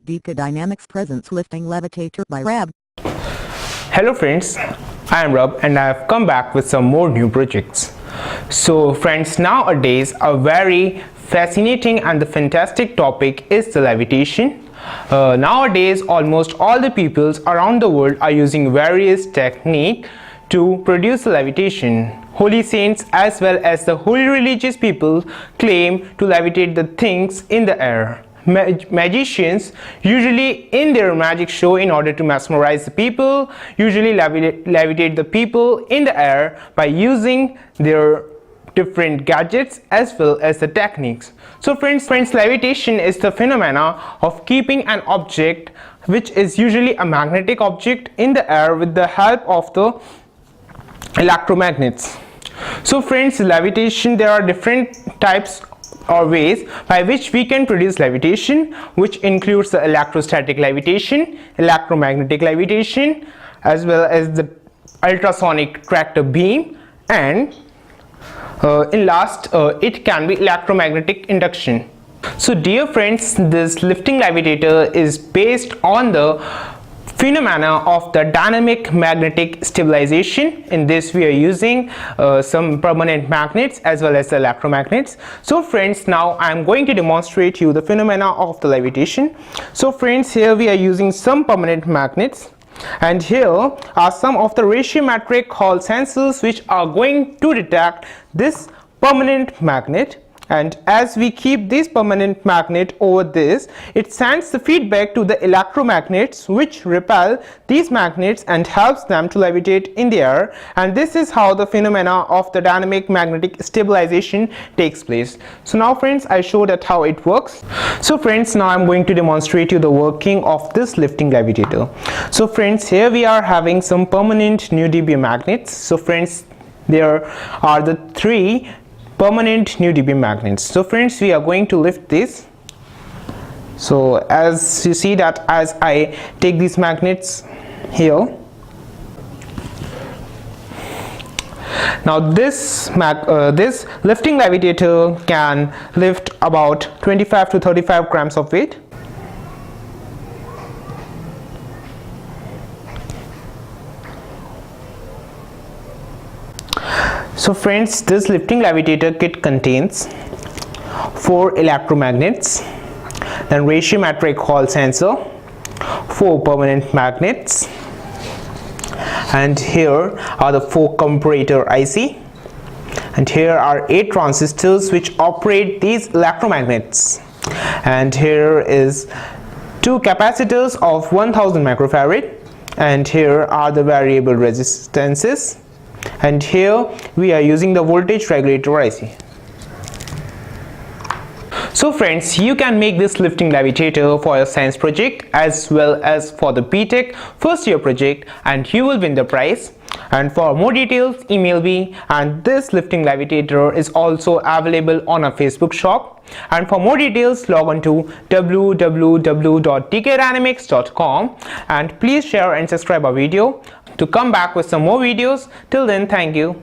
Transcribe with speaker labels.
Speaker 1: dkdynamics presents lifting levitator by Rab.
Speaker 2: Hello friends, I am Rob and I have come back with some more new projects. So friends, nowadays a very fascinating and the fantastic topic is the levitation. Nowadays almost all the peoples around the world are using various techniques to produce levitation. Holy saints as well as the holy religious people claim to levitate the things in the air. Magicians usually in their magic show, in order to mesmerize the people, usually levitate the people in the air by using their different gadgets as well as the techniques. So friends, levitation is the phenomena of keeping an object which is usually a magnetic object in the air with the help of the electromagnets. So friends, levitation, there are different types or ways by which we can produce levitation, which includes the electrostatic levitation, electromagnetic levitation, as well as the ultrasonic tractor beam, and in last it can be electromagnetic induction. So dear friends, this lifting levitator is based on the phenomena of the dynamic magnetic stabilization. In this we are using some permanent magnets as well as the electromagnets. So friends, now I am going to demonstrate you the phenomena of the levitation. So friends, here we are using some permanent magnets, and here are some of the ratiometric Hall sensors which are going to detect this permanent magnet. And as we keep this permanent magnet over this, it sends the feedback to the electromagnets which repel these magnets and helps them to levitate in the air. And this is how the phenomena of the dynamic magnetic stabilization takes place. So now friends, I show that how it works. So friends, now I'm going to demonstrate you the working of this lifting levitator. So friends, here we are having some permanent nu dB magnets. So friends, there are the three permanent nu dB magnets. So friends, we are going to lift this. So as you see that as I take these magnets here, now this lifting levitator can lift about 25 to 35 grams of weight. So friends, this lifting levitator kit contains 4 electromagnets, then ratiometric Hall sensor, 4 permanent magnets, and here are the 4 comparator IC, and here are 8 transistors which operate these electromagnets, and here is 2 capacitors of 1000 microfarad, and here are the variable resistances, and here we are using the voltage regulator IC. So friends, you can make this lifting levitator for your science project as well as for the b.tech first year project, and you will win the prize. And for more details, email me. And this lifting levitator is also available on our Facebook shop. And for more details, log on to www.dkdynamics.com, and please share and subscribe our video to come back with some more videos. Till then, thank you.